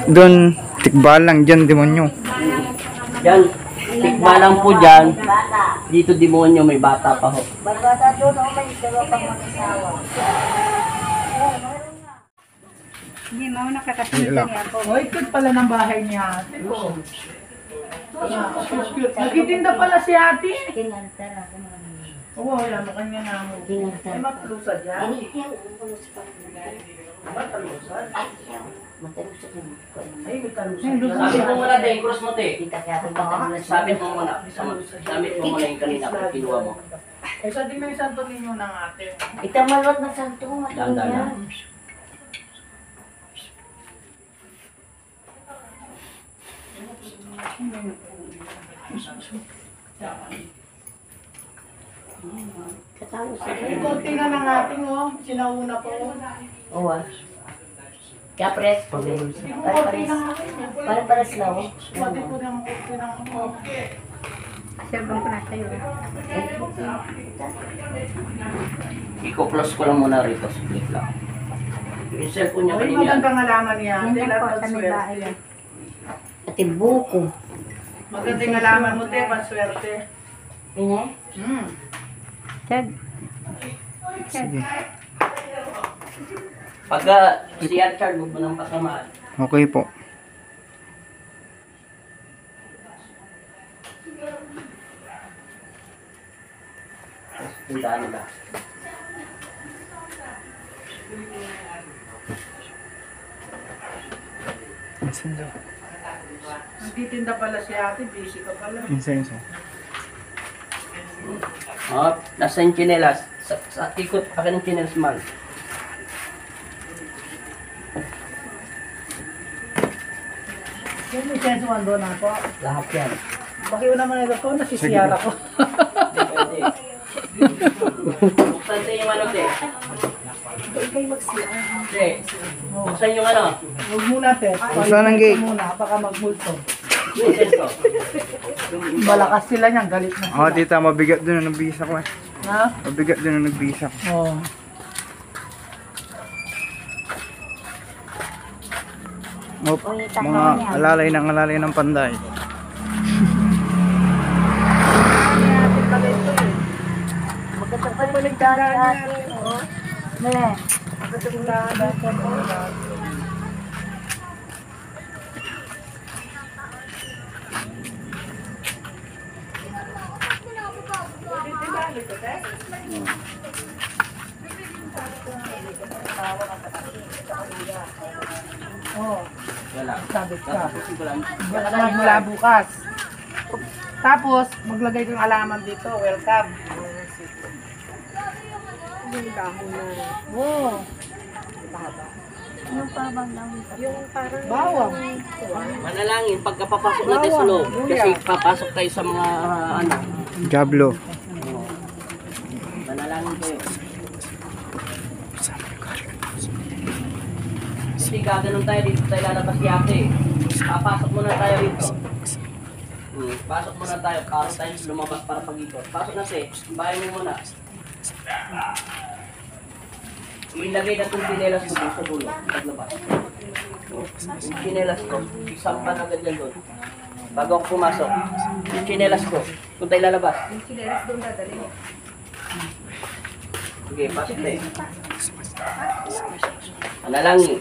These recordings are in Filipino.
Doon, tikba lang dyan, demonyo. Yan, tikba lang po dyan. Dito demonyo, may bata pa ho. Bata doon, may dalawa pang mag-asawa. Hindi, mau nakakasunod niya po. Oh, ikot pala ng bahay niya ate ko. Nagtitinda pala si ate. Kinantara ko naman. Oo, wala mo kanya na mo. Ay, matlusa dyan. Matalusan? Ay, may talusan. Sabi mo muna, Day, cross mo, te. Kita kaya kung matalusan. Sabi mo muna. Sabi mo muna yung kanina kung kinuha mo. Eh, sa di may santo ninyo ng ate. Itamalot na santo, Dahan-dahan matalusan. lang. Katawos sa May konti na ng ating, oh. Sinauna po. Oo ah. Kaya pres. Hindi ko konti ng ating. Para-pares lang. Konti ko ng konti ng okay. Serban ko na tayo. Iko-close ko lang muna rito. Split lang. Yung cellphone niya Ay, kanina. magandang alaman niya. Hindi Ate, po, lahat sa ng may swerte. bahay yan. Ate buko. Magandang alaman mo, te. Panswerte. Ini? Chad. Sige. Pagka si Archard, huwag mo nang patamaan. Okay po. Tindaan nila. Insenso. Nagtitinda pala si ate. Busy ka pala. Insenso. Oh, nasa yung chinelas. Sa ikot, akin yung chinelas man. Yung may sense mo doon ako. Lahat yan. Pakiuna naman ito ko. Nasisiyara ko. Pwede. Buksan sa yung ano, te. Ikay magsiyara. Te, buksan yung ano. Huwag muna, te. Buksan ang gate. Muna, baka magmulto. Yung senso. Malakas sila niyan. Galit na Oh, sila. tita, mabigat doon ang nagbihis ako eh. Ha? Mabigat doon ang nagbihis ako. Oo. Mga alalay ng panday. Magandang pagbaligtaran ate. Ne. Oo. Wala. Sabit ka. Tapusin ko lang. Magmula bukas. Tapos, maglagay kang alaman dito. Welcome. Yung dahon na. Oo. Yung parang yung parang Bawang. Manalangin, pagkapapasok natin sa loob. Kasi papasok tayo sa mga ano. Diablo. Manalangin kayo. Kasi gaganon tayo dito tayo lalabas yate. Papasok muna tayo dito. Pasok muna tayo para tayo lumabas para pag-ikot. Pasok na te. Bahay mo muna. Ilagay na itong chinelas ko sa dulo. Paglabas. Yung chinelas ko, isampan agad yan doon. Bago ako pumasok. Yung chinelas ko, kung tayo lalabas. yung chileras doon dadali mo. Sige, pasok tayo. Manalangin.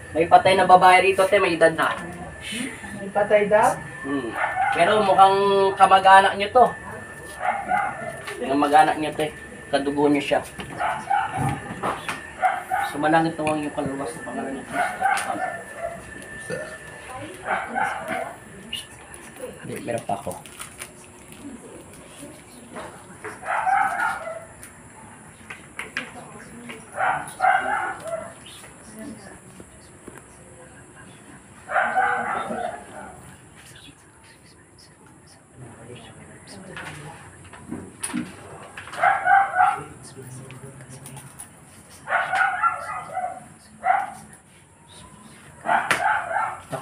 May patay na babae rito, te, may edad na. May patay daw? Pero mukhang kamag-anak niyo to. Kamag-anak niyo, te. Kadugo niyo siya. Sumalangit nawang yung kaluwas sa pangalan ni Kristo. Hindi, meron pa ako.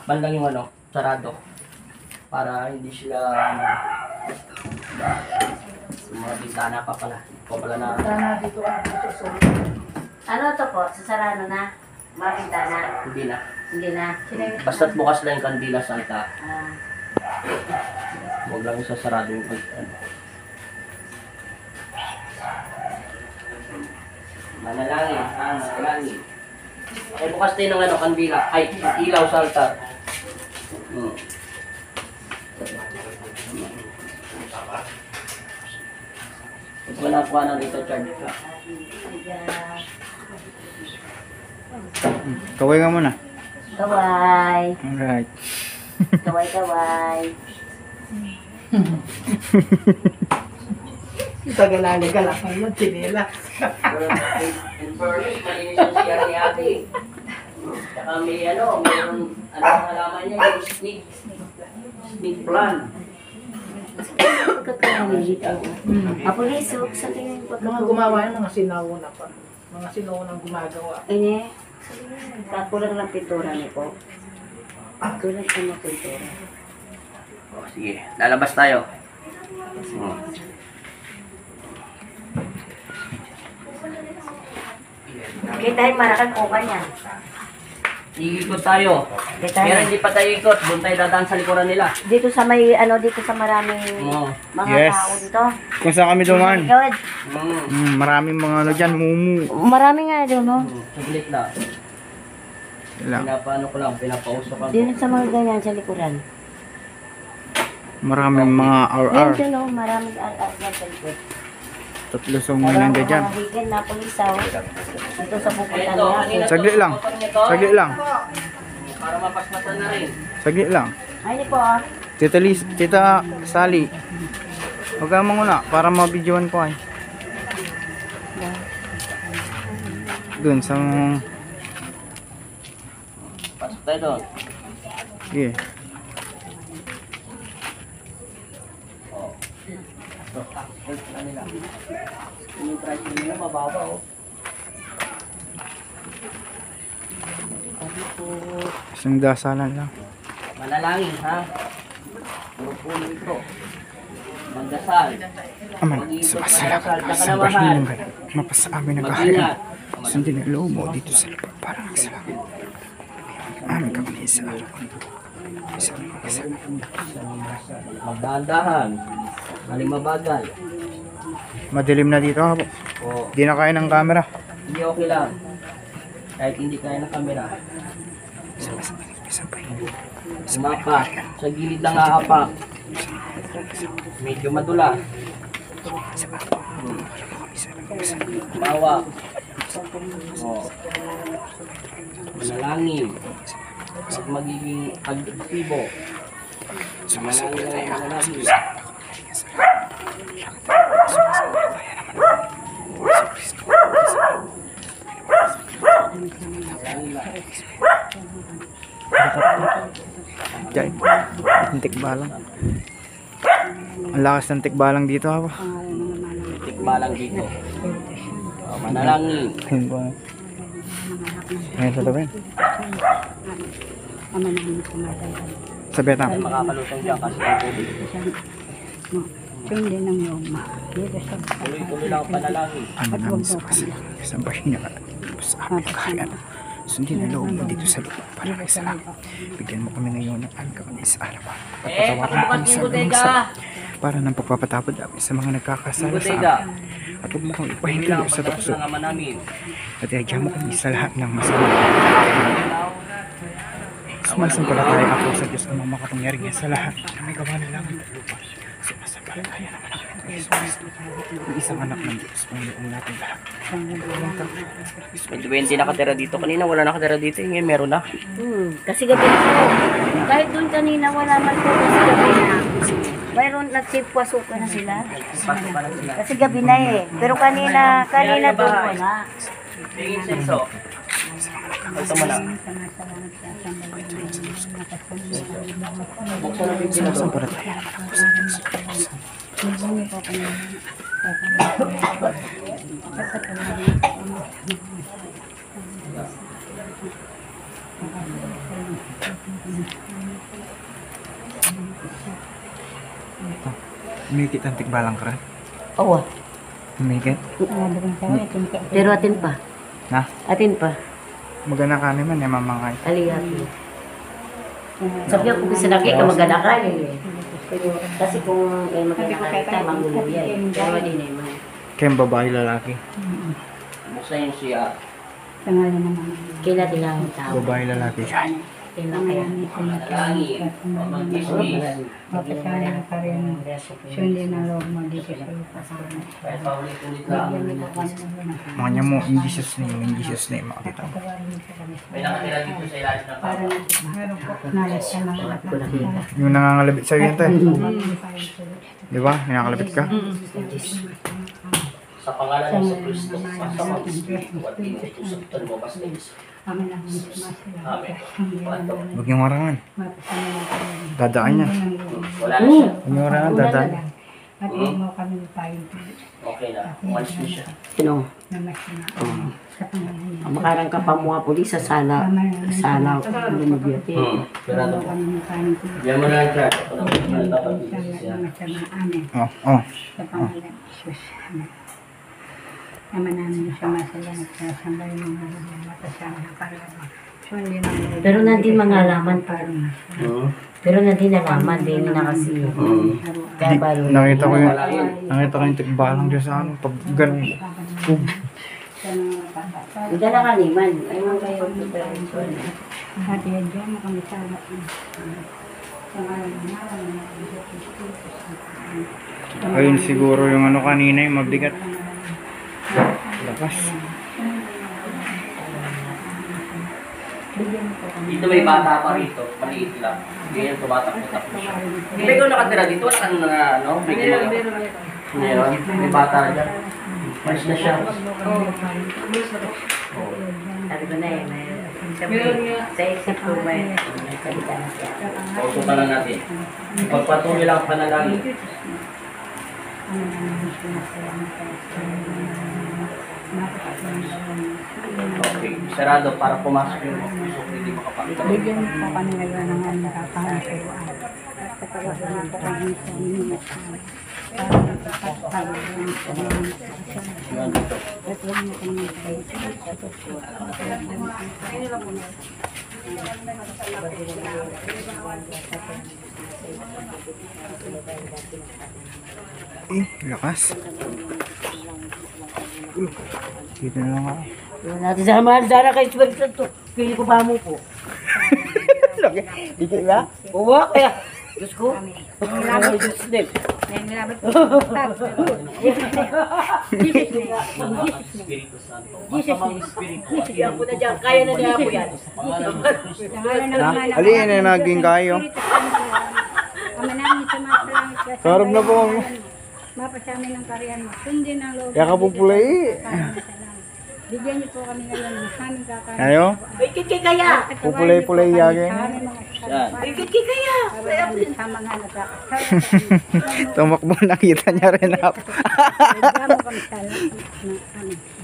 bandang yung ano, sarado. Para hindi sila, ano, yung mga bintana pa pala. O pala na, Sana dito dito. So, Ano to po? Sasarado na? Makita na? hindi na. Hindi na. Basta't bukas lang yung kandila sa altar. Ah, Huwag lang isasarado yung ano. Manalangin, manalangin. Okay, bukas din ng ano, kandila. Ay, ilaw sa altar. Huwag mo na kuha ng dito, charge ka. Kaway ka muna. kaway. Alright. Kaway, kaway. tagal-alagal ako yun, chinela. In fairness, malinis yung siya ni ate. Tsaka may ano, mayroong, ano ang halaman niya, yung snake plant. Pagkakawin ito. Apo lisok, sa tingin Mga gumawa yun, mga sinauna pa. Mga sinaunang gumagawa. Ini, kakulang lang pintura niyo po. Kulang po na pintura. O, sige, lalabas tayo. Kita ay marakan ko kanya. Ikot tayo. Kita Pero hindi pa tayo ikot, doon tayo dadaan sa likuran nila. dito sa may ano dito sa maraming Oo. mga Yes. tao dito. Kung saan kami duman. Good. Maraming mga ano dyan, mumu. Marami nga doon, no? Saglit lang. Lang. Pinapaano ko lang, pinapausok ako. Dito sa mga ganyan sa likuran. Maraming mga Yan RR. dyan, no? Maraming yan sa likod. Tatlo sa muna Mga dyan. higin na pulisaw. Dito sa pupuntan Ito, niya. kanina to, Saglit lang. motor niyo to, Saglit lang. Para mapasmatan na rin. Saglit lang. Ay, di po, ah. Tita Liz, Tita Sally. Huwag ka muna para mabidyoan ko ay. Doon sa... Pasok tayo doon. Sige. Yung price nila mababa oh. Isang dasalan lang. Manalangin ha. Puro puno ito. Magdasal. Aman, sumasalamat sa bahin ng ganap. Mapasa amin nag-ahalan. Sundin ang loob mo dito sa lupa para ang salamat. Amin ka kunin sa araw. Isang mga Magdahan-dahan. Maling mabagal. madilim na dito ha po. O, Di na kaya ng camera. hindi okay lang. Kahit hindi kaya ng kamera. Isang bahin. Sumapa. Sa gilid lang hahapak. Medyo madulas. Bawa. O. Manalangin. At magiging agresibo. Manalangin lang ang manalangin. Diyan. Ang tikbalang. Ang lakas ng tikbalang dito ha po. Tikbalang dito. O, manalangin. Ayun po. Ayun sa tabi. Sa Ay betang. makakalutang dyan kasi ang tubig. Hindi ng yoma. Tuloy-tuloy lang ang panalangin. Ano namin sa kasalanan. Isang bahina ka. Sa amin nagkahalan. Sundin ang loob mo dito sa lupa para kay salamat. Bigyan mo kami ngayon ng aming kakunin sa alaman. Pagpatawaran mo pakibukas kami yung sa bodega. ganun para ng pagpapatapod namin sa mga nagkakasala sa Bodega. amin. At huwag mo kami Hindi ipahintay lang ang sa tukso. pagdaras ng ama namin. At iagyan mo kami sa lahat ng masama. Sumasampalataya ako sa Diyos ang makapangyarihan sa lahat na may gawa ng langit at lupa. Sumasampalataya naman ako kay Jesus. Ang isang anak ng Diyos, Panginoon natin lahat. May 20 nakatira dito. Kanina wala nakatira dito. Ngayon meron na. Kasi gabi na po. Kahit doon kanina wala man po kasi gabi na. Mayroon nagsipwasukan na sila. Pasok pa na sila. Kasi gabi na eh. Pero kanina doon wala. Tingin senso. Ito mo lang. Buksan ang bibili doon. Sumasampalataya naman ako sa Diyos. Sumikit ang tikbalang ka rin. Oo. Sumikit. Pero atin pa. Na? Atin pa. Magana ka naman eh, mamangay. Aliyah. Sabi ko kung laki ka maganda ka eh. Kasi kung maganda ka, mangulo yan. Pero din eh. Kaya babae lalaki. Buksan yung siya. Kaya din ang tao. Babae lalaki. Kaya kaya. Langi. Mag-gismis. Kahit paulit-ulit lang. Mga niya mo, in Jesus name, makakita mo. May nakatira dito sa ilalim ng kapo. Yung nangangalabit sa'yo yan, te. Di ba? Yung nangangalabit ka? Sa pangalan ng Yesu Kristo, sa mga Espiritu at pinag-usapan mo, basta Amen. Huwag niyong marangan. Dadaan niya. Wala na siya. Huwag niyong marangan, dadaan. Okay na. Umalis na siya. Sino? Makarang ka pa mga pulis sa sala. Sala. Lumubiyate. Pero diyan mo na ang track. Ako na dapat dito siya. Oh. Naman namin siya masalanat sa sambay ng mga matasama ng parang. So, hindi namin. Pero nandun mga alaman pa. Pero nandun alaman din na kasi. Kaya balo. Nakita ko yung tikbalang dyan sa ano. Pag ganun. Ika na kaniman. Ayun kayo. Hati yan dyan, kami sana. Ayun siguro yung ano kanina yung mabigat. Lakas. Dito may bata pa rito. Maliit lang. Hindi yan tumatakbo-takbo siya. Hindi ko nakatira dito. Wala kang na ano? Meron. May bata dyan. Malis na siya. Sabi ko na eh. Sa isip ko may salita na siya. Pausukan lang natin. Pagpatuloy lang ang panalangin. Okay, sarado para pumasok yung mga puso hindi makapakita. Bigyan po kami ngayon ng mga nakapangasuruan. At katawasan po kami sa inyo. Para nakapagpagawin sa mga at huwag mo kami Lakas. Dito na lang ako. Iwan natin sa mahal sana kay Espiritu Santo. Pili ko pa mo po. Dito ba? Oo, kaya. Diyos ko. Diyos din. Nanglabat po. Espiritu Santo. Jesus Espiritu. Yan po na dyan. Kaya na niya po yan. Ali, yan na naging kayo. Ama namin sa mga salangit sa Sarap na po. mapasamin ng kariyan mo. Sundin ang loob. Kaya ka pupulay. Bigyan niyo po kami ngayon ng aming kakain. Ayo. May kikay kaya. Pupulay-pulay yagin. Yan. May kikay kaya. Sa mga nagkakasal. Tumakbo, nakita niya rin ako. Bigyan mo kami sa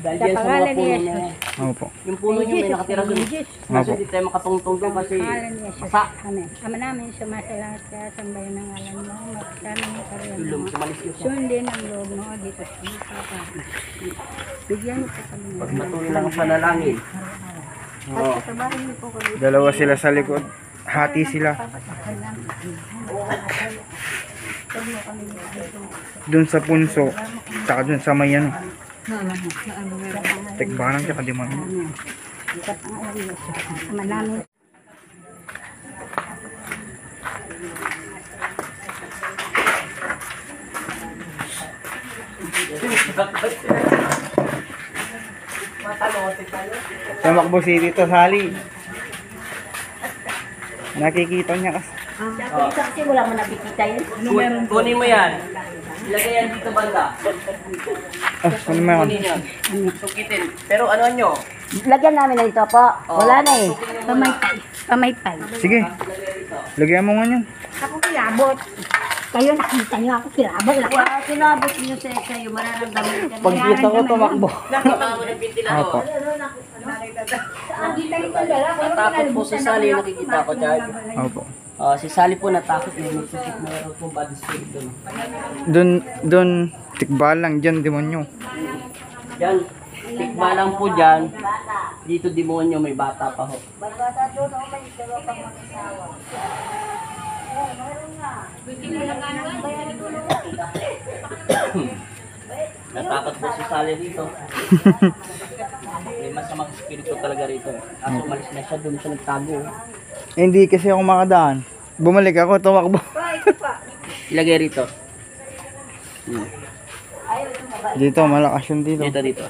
Dahil Sa yan sa mga pangalan ni puno na Jesus. yan. Opo. Yung puno niyo may nakatira doon. Kasi hindi tayo makatungtong doon kasi Pangalan ni Jesus. masa. Amen. Ama namin, sumasalangat ka sa bayan ng alam mo. Mapasamin ng kariyan Tulong, mo. sumalis niyo siya. Sundin ang loob mo dito sa mga Bigyan niyo po kami Pag ngayon. matuloy lang ang panalangin. At katabahin niyo po kami. Dalawa sila sa likod. Hati sila. Doon sa punso. Tsaka doon sa may ano. Tikbalang tsaka di man. Ama namin. Sa Macbo City to, Sally. Nakikita niya kasi. Kasi wala mo nakikita yun. Kunin mo yan. Ilagay yan dito banda. Ano naman? Kunin yan. Sukitin. Pero ano nyo? Lagyan namin na ito po. Wala na eh. Pamaypay. Pamaypay. Sige. Lagyan mo nga yan. Ako kilabot. Kayo nakita niyo ako kilabot. Wow, kinabot niyo sa sa'yo. Mararamdaman ka na. Pag kita ko tumakbo. Nakakama mo ng ventilador. Opo. Natakot po si Sally nakikita ko dyan. Opo. Si Sally po natakot na nagsusik na rin po body spirit doon. Doon, tikbalang dyan, demonyo. Diyan, tikba lang po dyan. Dito demonyo, may bata pa ho. Natakot po si Sally dito. May masamang espiritu talaga rito. Kaso umalis na siya, doon siya nagtago. Hindi kasi ako makadaan. Bumalik ako, tumakbo. Ilagay rito. Dito, malakas yun dito. Dito.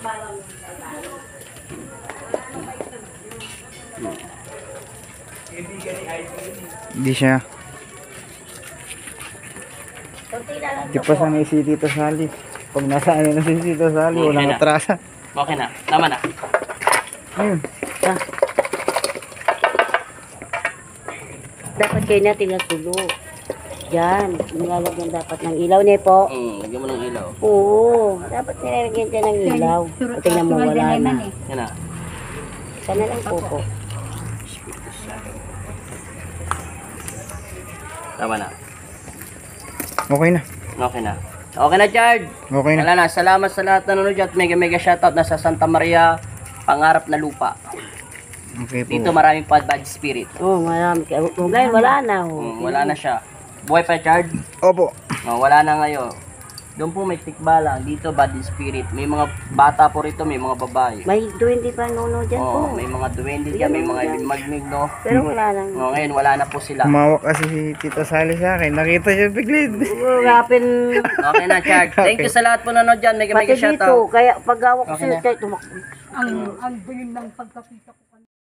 Hindi siya. Di pa sanay si Tito Sally. Pag nasa ano na si Tito Sally, Okay walang na. atrasan. Okay na, tama na. Ayun. Dapat kayo natin natulog. Yan, nilalagyan dapat ng ilaw niya po. Lagyan mo ng ilaw. Oo, dapat nilalagyan ka ng ilaw. Tingnan mo, wala na. Yan na. Sana lang po. Tama na. Okay na. Okay na. Okay na, Chard. Okay na. Wala na. Salamat sa lahat na nanonood at mega shoutout na sa Santa Maria, Pangarap na Lupa. Okay po. Dito maraming bad spirit. Oo, marami ka. Ngayon, wala na. Wala na siya. Buhay pa, Chard. Opo. Wala na ngayon. Doon po may tikbala. Dito bad spirit. May mga bata po rito, may mga babae. May duwende pa nono dyan po. May mga duwende dyan, may mga magnig, no? Pero wala lang. Ngayon, wala na po sila. Umawak kasi si Tito Sally sa akin. Nakita siya biglit. Rapin. Okay na, Chard. Thank you sa lahat po nanonood dyan. Mega Pati dito, shoutout. kaya pag hawak ko Okay sa'yo, na. tayo tumakbo. Ang bilin ng pagkakita ko.